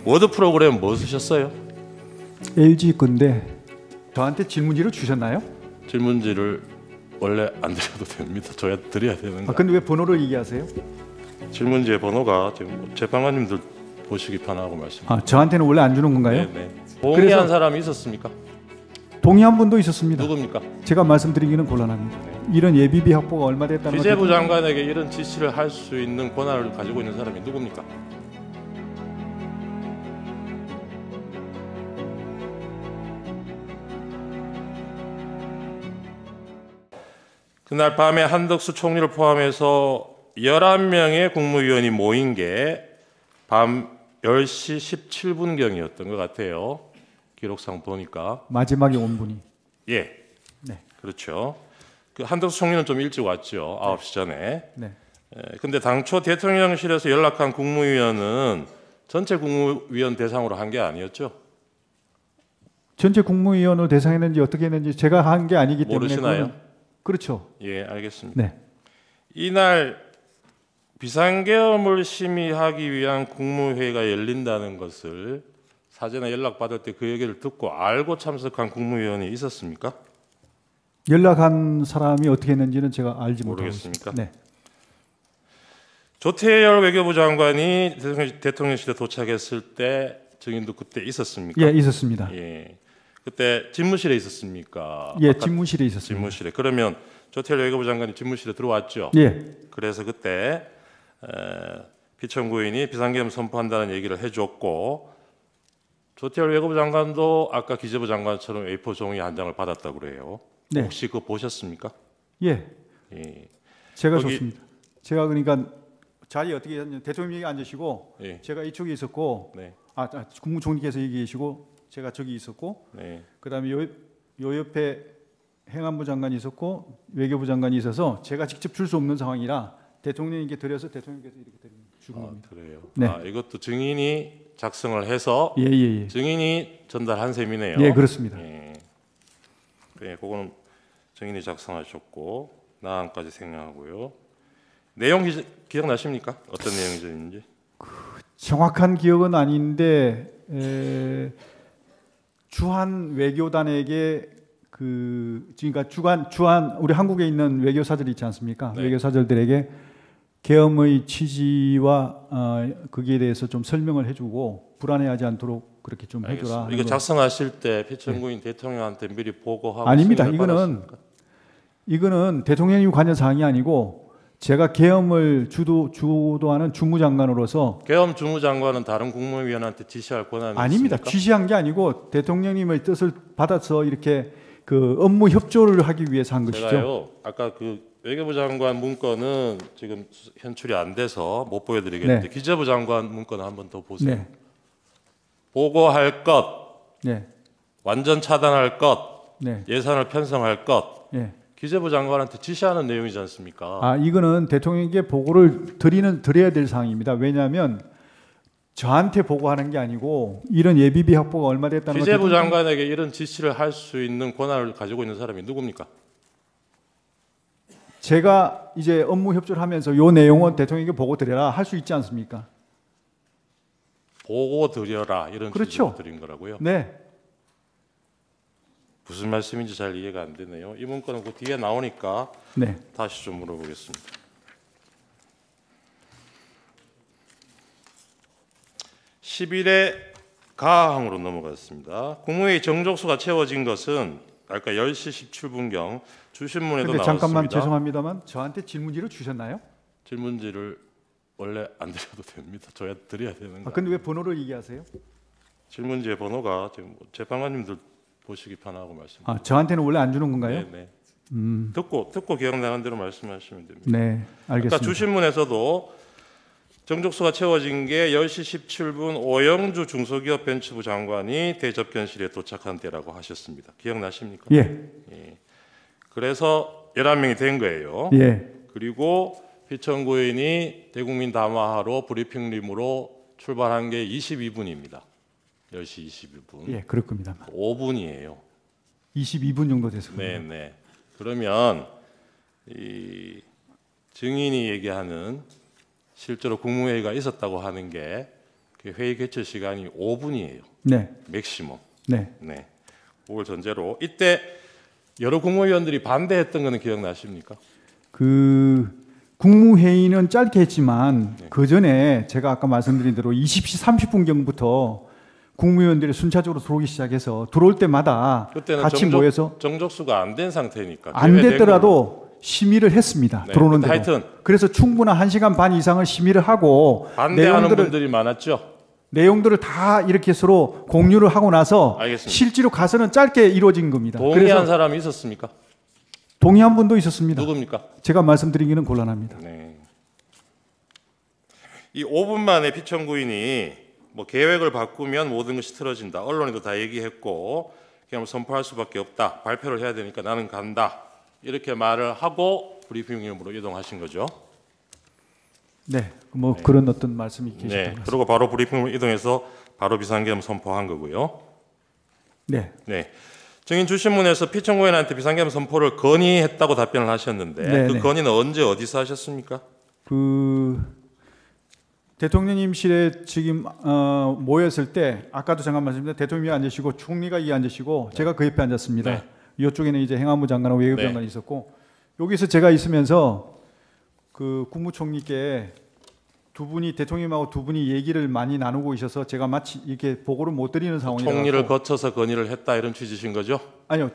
워드 프로그램 뭐 쓰셨어요? LG 건데 저한테 질문지를 주셨나요? 질문지를 원래 안 드려도 됩니다. 저야 드려야 되는 거. 근데 왜 번호를 얘기하세요? 질문지의 번호가 지금 재판관님들 보시기 편하고 말씀. 저한테는 원래 안 주는 건가요? 네네. 동의한 사람이 있었습니까? 동의한 분도 있었습니다. 누굽니까? 제가 말씀드리기는 곤란합니다. 이런 예비비 확보가 얼마 됐다는 기재부 장관에게 이런 지시를 할 수 있는 권한을 가지고 있는 사람이 누굽니까? 그날 밤에 한덕수 총리를 포함해서 11명의 국무위원이 모인 게 밤 10시 17분경이었던 것 같아요. 기록상 보니까. 마지막에 온 분이. 예. 네. 그렇죠. 그 한덕수 총리는 좀 일찍 왔죠. 9시 전에. 네. 근데 당초 대통령실에서 연락한 국무위원은 전체 국무위원 대상으로 한 게 아니었죠? 전체 국무위원을 대상했는지 어떻게 했는지 제가 한 게 아니기 때문에. 모르시나요? 그렇죠. 예, 알겠습니다. 네. 이날 비상계엄을 심의하기 위한 국무회의가 열린다는 것을 사전에 연락받을 때 그 얘기를 듣고 알고 참석한 국무위원이 있었습니까? 연락한 사람이 어떻게 했는지는 제가 알지 모르겠습니까? 못하겠습니다. 네. 조태열 외교부 장관이 대통령실에 도착했을 때 증인도 그때 있었습니까? 예, 있었습니다. 예. 그때 집무실에 있었습니까? 예, 집무실에 있었습니다. 집무실에. 그러면 조태열 외교부 장관이 집무실에 들어왔죠? 예. 그래서 그때 피청구인이 비상계엄 선포한다는 얘기를 해줬고 조태열 외교부 장관도 아까 기재부 장관처럼 A4 종이 한 장을 받았다고 그래요. 네. 혹시 그거 보셨습니까? 예. 예. 제가 거기, 좋습니다. 제가 그러니까 자리에 어떻게 했냐면 대통령이 앉으시고 예. 제가 이쪽에 있었고 네. 국무총리께서 여기 계시고 제가 저기 있었고 네. 그다음에 요 옆에 행안부 장관이 있었고 외교부 장관이 있어서 제가 직접 줄 수 없는 상황이라 대통령에게 드려서 대통령께서 이렇게 주는 겁니다. 그래요. 네. 이것도 증인이 작성을 해서 예. 증인이 전달한 셈이네요. 예, 그렇습니다. 예. 네, 그거는 증인이 작성하셨고 나안까지 생략하고요. 내용 기억나십니까? 어떤 내용이었는지? 정확한 기억은 아닌데 주한 외교단에게 그러니까 주한 우리 한국에 있는 외교사들 있지 않습니까? 네. 외교사들에게 계엄의 취지와 거기에 대해서 좀 설명을 해주고 불안해하지 않도록 그렇게 좀 해줘라. 이거 작성하실 때 피청구인 대통령한테 미리 보고하고 아닙니다. 승인을 이거는 대통령이 관여 사항이 아니고 제가 계엄을 주도하는 주무장관으로서 계엄 주무장관은 다른 국무위원한테 지시할 권한이 아닙니다. 있습니까? 지시한 게 아니고 대통령님의 뜻을 받아서 이렇게 그 업무 협조를 하기 위해서 한 것이죠. 제가요. 아까 그 외교부 장관 문건은 지금 현출이 안 돼서 못 보여드리겠는데 네. 기재부 장관 문건 한번 더 보세요. 네. 보고할 것, 네. 완전 차단할 것, 네. 예산을 편성할 것. 네. 기재부 장관한테 지시하는 내용이지 않습니까? 이거는 대통령에게 보고를 드려야 될 사항입니다. 왜냐하면 저한테 보고하는 게 아니고 이런 예비비 확보가 얼마 됐다는 기재부 장관에게 이런 지시를 할 수 있는 권한을 가지고 있는 사람이 누굽니까? 제가 이제 업무 협조를 하면서 요 내용은 대통령에게 보고 드려라 할 수 있지 않습니까? 보고 드려라 이런 그렇죠. 지시를 드린 거라고요? 네. 무슨 말씀인지 잘 이해가 안 되네요. 이 문건은 그 뒤에 나오니까 네. 다시 좀 물어보겠습니다. 10일에 가항으로 넘어갔습니다. 국무회의 정족수가 채워진 것은 아까 10시 17분경 주신문에도 나왔습니다. 잠깐만 죄송합니다만 저한테 질문지를 주셨나요? 질문지를 원래 안 드려도 됩니다. 저야 드려야 되는 거. 근데 왜 번호를 얘기하세요? 질문지의 번호가 지금 재판관님들 보시기 편하고 말씀. 저한테는 원래 안 주는 건가요? 네. 듣고 기억나는 대로 말씀하시면 됩니다. 네, 알겠습니다. 아까 주신문에서도 정족수가 채워진 게 10시 17분 오영주 중소기업벤처부 장관이 대접견실에 도착한 때라고 하셨습니다. 기억나십니까? 예. 그래서 11명이 된 거예요. 예. 그리고 피청구인이 대국민 담화하러 브리핑룸으로 출발한 게 22분입니다. 10시 21분. 예, 그럴 겁니다. 5분이에요. 22분 정도 됐습니다. 네. 그러면 이 증인이 얘기하는 실제로 국무회의가 있었다고 하는 게 그 회의 개최 시간이 5분이에요. 네. 맥시멈. 네. 네. 그걸 전제로 이때 여러 국무위원들이 반대했던 거는 기억나십니까? 그 국무회의는 짧게 했지만 그 전에 제가 아까 말씀드린 대로 20시 30분경부터 국무위원들이 순차적으로 들어오기 시작해서 들어올 때마다 그때는 같이 모여서 정족수가 안 된 상태니까 안 계획된 됐더라도 심의를 했습니다. 네, 들어오는 근데 대로. 하여튼 그래서 충분한 1시간 반 이상을 심의를 하고 반대하는 분들이 많았죠. 내용들을 다 이렇게 서로 공유를 하고 나서 알겠습니다. 실제로 가서는 짧게 이루어진 겁니다. 동의한 그래서 사람이 있었습니까? 동의한 분도 있었습니다. 누굽니까? 제가 말씀드리기는 곤란합니다. 네. 이 5분 만에 피청구인이 뭐 계획을 바꾸면 모든 것이 틀어진다. 언론에도 다 얘기했고 그냥 선포할 수밖에 없다. 발표를 해야 되니까 나는 간다. 이렇게 말을 하고 브리핑룸으로 이동하신 거죠. 네, 뭐 그런 어떤 말씀이 계셨던 것 네. 같습니다. 그리고 바로 브리핑룸으로 이동해서 바로 비상계엄 선포한 거고요. 네, 네. 증인 주신문에서 피청구인한테 비상계엄 선포를 건의했다고 답변을 하셨는데 네, 그 네. 건의는 언제 어디서 하셨습니까? 그 대통령님실에 지금 모였을 때 아까도 잠깐 말씀드렸는데 대통령이 앉으시고 총리가 이 앉으시고 제가 그 옆에 앉았습니다. 네. 이쪽에는 이제 행안부 장관하고 외교부 네. 장관이 있었고 여기서 제가 있으면서 그 국무총리께 두 분이 대통령님하고 두 분이 얘기를 많이 나누고 있어서 제가 마치 이렇게 보고를 못 드리는 상황이라 총리를 거쳐서 건의를 했다 이런 취지신 거죠? 아니요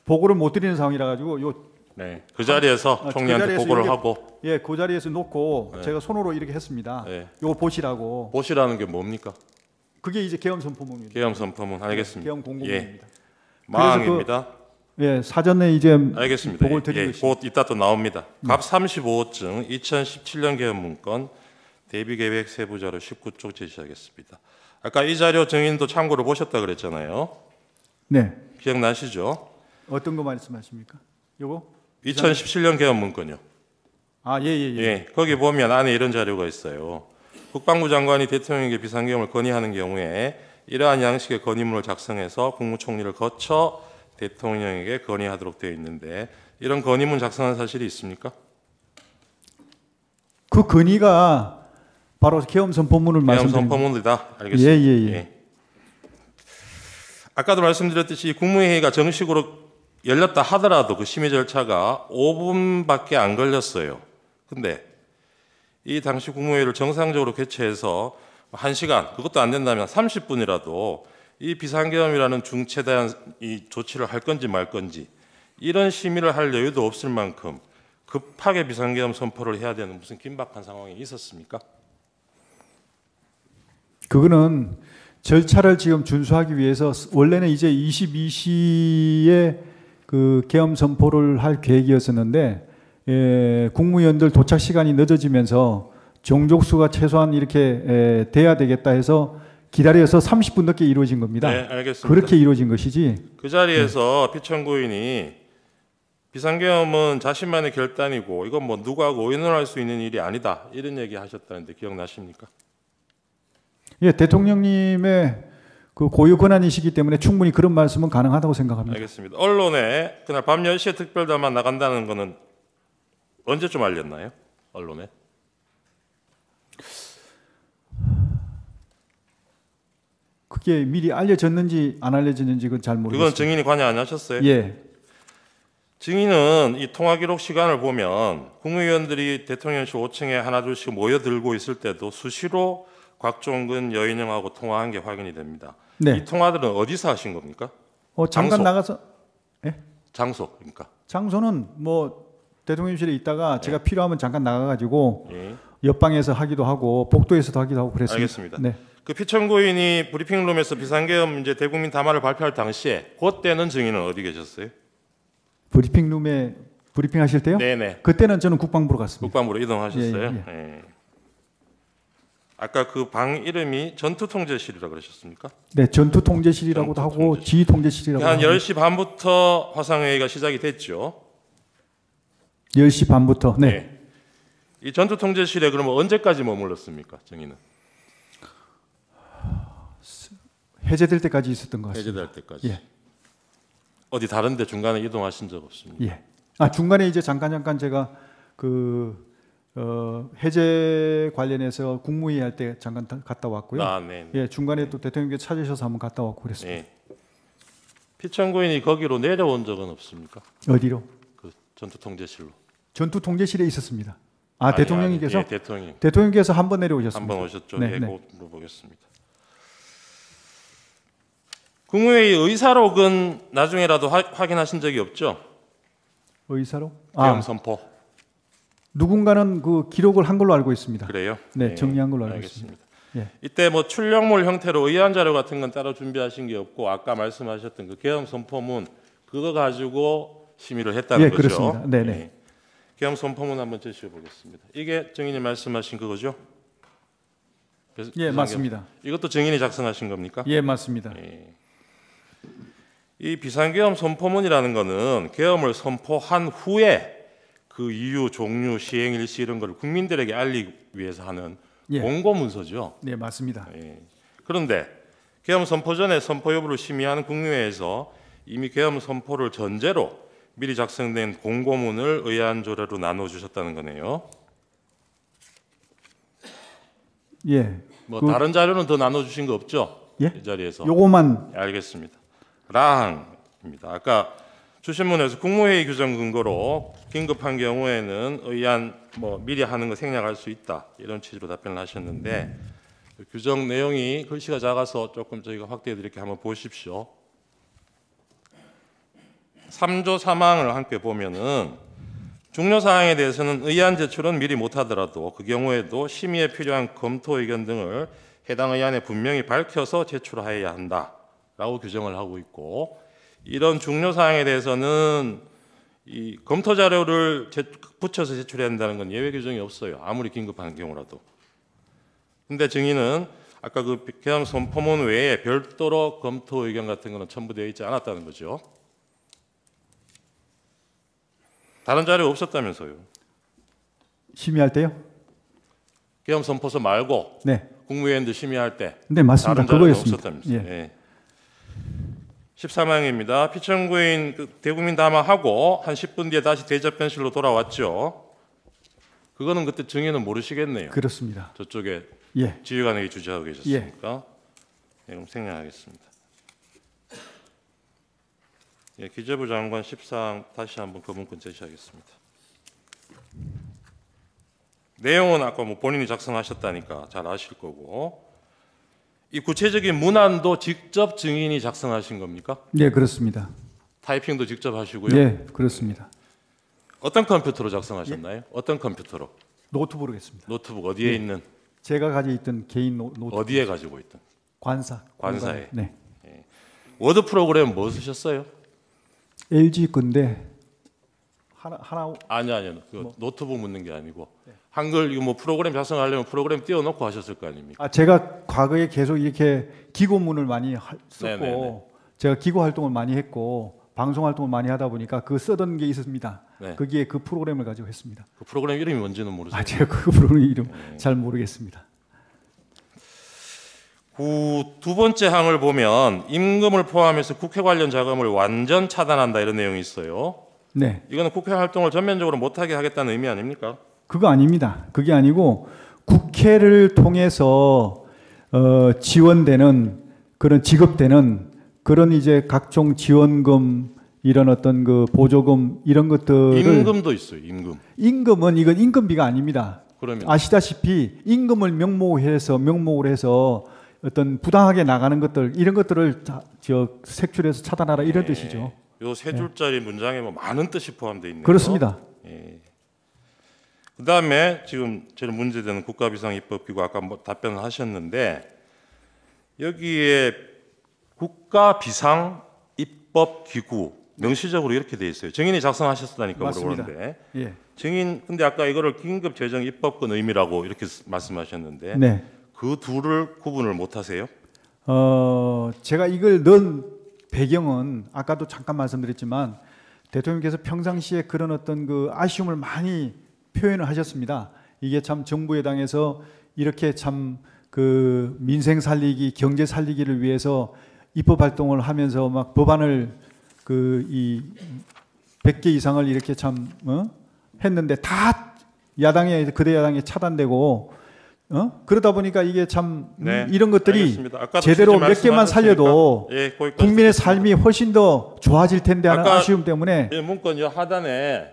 보고를 못 드리는 상황이라 가지고 요 네. 그 자리에서 그 총리한테 자리에서 보고를 이게- 하고 예, 그 자리에서 놓고 네. 제가 손으로 이렇게 했습니다. 네. 요거 보시라고. 보시라는 게 뭡니까? 그게 이제 계엄 선포문입니다. 계엄 선포문 알겠습니다. 계엄 예. 공고문입니다. 마항입니다. 예, 사전에 이제 알겠습니다. 보고를 드린 예, 것이. 곧 이따 또 나옵니다. 갑 35호증 2017년 계엄 문건 대비 계획 세부 자료 19쪽 제시하겠습니다. 아까 이 자료 증인도 참고로 보셨다 그랬잖아요. 네. 기억나시죠? 어떤 거 말씀하십니까? 요거? 2017년 계엄 문건요. 아, 예, 예, 예. 예, 거기 보면 안에 이런 자료가 있어요. 국방부 장관이 대통령에게 비상계엄을 건의하는 경우에 이러한 양식의 건의문을 작성해서 국무총리를 거쳐 대통령에게 건의하도록 되어 있는데 이런 건의문 작성한 사실이 있습니까? 그 건의가 바로 계엄 선포문을 계엄 말씀드린 선포문이다. 알겠습니다. 예, 예, 예. 아까도 말씀드렸듯이 국무회의가 정식으로 열렸다 하더라도 그 심의 절차가 5분밖에 안 걸렸어요. 근데 이 당시 국무회의를 정상적으로 개최해서 1시간, 그것도 안 된다면 30분이라도 이 비상계엄이라는 중체대한 이 조치를 할 건지 말 건지 이런 심의를 할 여유도 없을 만큼 급하게 비상계엄 선포를 해야 되는 무슨 긴박한 상황이 있었습니까? 그거는 절차를 지금 준수하기 위해서 원래는 이제 22시에 그 계엄 선포를 할 계획이었었는데 국무위원들 도착 시간이 늦어지면서 정족수가 최소한 이렇게 돼야 되겠다 해서 기다려서 30분 늦게 이루어진 겁니다. 네, 알겠습니다. 그렇게 이루어진 것이지. 그 자리에서 피청구인이 비상계엄은 자신만의 결단이고 이건 뭐 누구하고 의논할 수 있는 일이 아니다 이런 얘기 하셨다는데 기억나십니까? 예, 대통령님의 그 고유 권한이시기 때문에 충분히 그런 말씀은 가능하다고 생각합니다. 알겠습니다. 언론에 그날 밤 10시에 특별담화 나간다는 거는 언제쯤 알렸나요? 언론에? 그게 미리 알려졌는지 안 알려졌는지 그건 잘 그건 모르겠습니다. 증인이 관여 안 하셨어요? 예, 증인은 이 통화 기록 시간을 보면 국무위원들이 대통령실 5층에 하나둘씩 모여들고 있을 때도 수시로 곽종근, 여인영하고 통화한 게 확인이 됩니다. 네. 이 통화들은 어디서 하신 겁니까? 잠깐 장소. 나가서 장소 그러니까. 장소는 뭐 대통령실에 있다가 제가 필요하면 잠깐 나가가지고 예. 옆방에서 하기도 하고 복도에서도 하기도 하고 그랬습니다. 알겠습니다. 네. 그 피청구인이 브리핑룸에서 비상계엄 이제 대국민 담화를 발표할 당시에 그때는 증인은 어디 계셨어요? 브리핑룸에 브리핑하실 때요? 네네. 그때는 저는 국방부로 갔습니다. 국방부로 이동하셨어요. 예, 예. 아까 그 방 이름이 전투통제실이라 그러셨습니까? 네, 전투통제실이라고도 하고 전투통제실. 지휘통제실이라고 한 하고 10시 반부터 화상회의가 시작이 됐죠. 10시 반부터 네. 네. 이 전투통제실에 그러면 언제까지 머물렀습니까, 증인은? 해제될 때까지 있었던 것 같습니다. 해제될 때까지. 예. 어디 다른데 중간에 이동하신 적 없습니까? 예. 아 중간에 이제 잠깐 제가 그 해제 관련해서 국무회의 할 때 잠깐 갔다 왔고요. 아, 네. 예, 중간에 또 대통령께서 찾으셔서 한번 갔다 왔고 그랬습니다. 네. 피청구인이 거기로 내려온 적은 없습니까? 어디로? 그 전투 통제실로. 전투 통제실에 있었습니다. 아, 아니, 대통령님께서? 아니, 예, 대통령. 대통령께서 한 번 내려오셨습니다. 한번 오셨죠? 네, 예, 네. 곧 물어보겠습니다. 국무회의 의사록은 나중에라도 확인하신 적이 없죠? 의사로? 계엄 아, 선포. 누군가는 그 기록을 한 걸로 알고 있습니다. 그래요? 네, 정리한 걸로 알고 알겠습니다. 있습니다. 예. 이때 뭐 출력물 형태로 의안 자료 같은 건 따로 준비하신 게 없고 아까 말씀하셨던 그 계엄 선포문 그거 가지고 심의를 했다는 예, 거죠. 그렇습니다. 네네. 예. 계엄 선포문 한번 제시해 보겠습니다. 이게 증인이 말씀하신 그거죠? 예, 맞습니다. 이것도 증인이 작성하신 겁니까? 예, 맞습니다. 예. 이 비상계엄 선포문이라는 거는 계엄을 선포한 후에 그 이유, 종류, 시행 일시 이런 걸 국민들에게 알리기 위해서 하는 예. 공고문서죠. 네, 맞습니다. 예. 그런데 계엄 선포 전에 선포 여부를 심의하는 국무회에서 이미 계엄 선포를 전제로 미리 작성된 공고문을 의안 조례로 나눠 주셨다는 거네요. 예. 뭐 그- 다른 자료는 더 나눠 주신 거 없죠? 예? 이 자리에서. 요거만 예, 알겠습니다. 라항입니다. 아까 주신문에서 국무회의 규정 근거로 긴급한 경우에는 의안 뭐 미리 하는 거 생략할 수 있다 이런 취지로 답변을 하셨는데 그 규정 내용이 글씨가 작아서 조금 저희가 확대해 드릴게 한번 보십시오. 3조 3항을 함께 보면은 중요 사항에 대해서는 의안 제출은 미리 못하더라도 그 경우에도 심의에 필요한 검토 의견 등을 해당 의안에 분명히 밝혀서 제출하여야 한다라고 규정을 하고 있고 이런 중요 사항에 대해서는 이 검토 자료를 붙여서 제출해야 한다는 건 예외 규정이 없어요. 아무리 긴급한 경우라도. 근데 증인은 아까 그 계엄 선포문 외에 별도로 검토 의견 같은 거는 첨부되어 있지 않았다는 거죠. 다른 자료 없었다면서요. 심의할 때요? 계엄 선포서 말고 네. 국무위원들 심의할 때 네, 맞습니다. 다른 자료는 그거였습니다. 없었다면서요. 예. 예. 13항입니다. 피청구인 대국민 담화하고 한 10분 뒤에 다시 대접변실로 돌아왔죠. 그거는 그때 증인은 모르시겠네요. 그렇습니다. 저쪽에 예. 지휘관에게 주재하고 계셨으니까. 예, 그럼 생략하겠습니다. 예, 기재부 장관 14항 다시 한번 그 문건 제시하겠습니다. 내용은 아까 뭐 본인이 작성하셨다니까 잘 아실 거고 이 구체적인 문안도 직접 증인이 작성하신 겁니까? 예, 그렇습니다. 타이핑도 직접 하시고요. 예, 그렇습니다. 어떤 컴퓨터로 작성하셨나요? 어떤 컴퓨터로? 노트북으로 했습니다. 노트북 어디에 있는? 제가 가지고 있던 개인 노트북. 어디에 가지고 있던? 관사. 관사에. 네. 워드 프로그램 뭐 쓰셨어요? LG 건데 하나 아니요. 그 노트북 묻는 게 아니고 한글 이거 뭐 프로그램 작성하려면 프로그램 띄워놓고 하셨을 거 아닙니까? 아, 제가 과거에 계속 이렇게 기고문을 많이 썼고 네네네. 제가 기고 활동을 많이 했고 방송 활동을 많이 하다 보니까 그 쓰던 게 있었습니다. 네. 거기에 그 프로그램을 가지고 했습니다. 그 프로그램 이름이 뭔지는 모르세요? 아, 제가 그 프로그램 이름 잘 모르겠습니다. 그 두 번째 항을 보면 임금을 포함해서 국회 관련 자금을 완전 차단한다 이런 내용이 있어요. 네. 이거는 국회 활동을 전면적으로 못하게 하겠다는 의미 아닙니까? 그거 아닙니다. 그게 아니고 국회를 통해서 지원되는 그런 지급되는 그런 이제 각종 지원금 이런 어떤 그 보조금 이런 것들을 임금도 있어요. 임금. 이건 임금비가 아닙니다. 그러면 아시다시피 임금을 명목으로 해서 어떤 부당하게 나가는 것들 이런 것들을 색출해서 차단하라 이런 뜻이죠. 요 세 줄짜리 문장에 뭐 많은 뜻이 포함되어 있네요. 그렇습니다. 그다음에 지금 제일 문제되는 국가비상입법기구 아까 뭐 답변을 하셨는데 여기에 국가비상입법기구 명시적으로 이렇게 돼 있어요. 증인이 작성하셨다니까 맞습니다. 물어보는데 예. 증인 근데 아까 이거를 긴급재정입법권 의미라고 이렇게 말씀하셨는데 네. 그 둘을 구분을 못 하세요? 제가 이걸 넣은 배경은 아까도 잠깐 말씀드렸지만 대통령께서 평상시에 그런 어떤 그 아쉬움을 많이 표현을 하셨습니다. 이게 참 정부 여당에서 이렇게 참 그 민생 살리기, 경제 살리기를 위해서 입법 활동을 하면서 막 법안을 그 이 100개 이상을 이렇게 참 했는데 다 야당에 거대 야당에 차단되고 그러다 보니까 이게 참 네, 이런 것들이 알겠습니다. 아까도 제대로 취지 몇 개만 말씀하셨으니까. 살려도 예, 거기까지 국민의 듣겠습니다. 삶이 훨씬 더 좋아질 텐데 하는 아까 아쉬움 때문에 예, 문건 요 하단에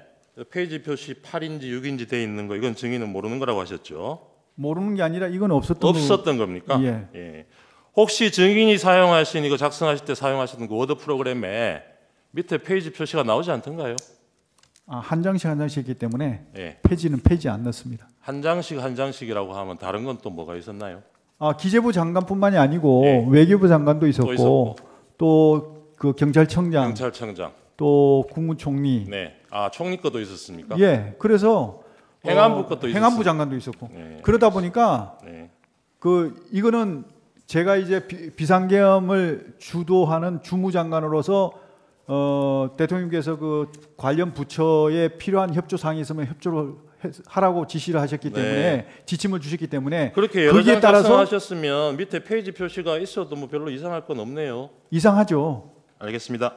페이지 표시 8인지 6인지 돼 있는 거 이건 증인은 모르는 거라고 하셨죠? 모르는 게 아니라 이건 없었던 없었던 겁니까? 예. 예. 혹시 증인이 사용하신 이거 작성하실 때 사용하셨던 그 워드 프로그램에 밑에 페이지 표시가 나오지 않던가요? 한 장씩 한 장씩 했기 때문에 예. 페이지 안 넣습니다. 한 장씩 한 장씩이라고 하면 다른 건 또 뭐가 있었나요? 기재부 장관뿐만이 아니고 예. 외교부 장관도 또 있었고 있었고. 또 그 경찰청장 경찰청장. 또 국무총리 네. 아, 총리 것도 있었습니까? 예 그래서 행안부 것도 행안부 있었어요. 장관도 있었고 네. 그러다 보니까 네. 이거는 제가 이제 비상계엄을 주도하는 주무장관으로서 대통령께서 그 관련 부처에 필요한 협조 사항이 있으면 협조를 하라고 지시를 하셨기 때문에 네. 지침을 주셨기 때문에 그렇게 여러 거기에 장 따라서 작성하셨으면 밑에 페이지 표시가 있어도 뭐 별로 이상할 건 없네요. 이상하죠. 알겠습니다.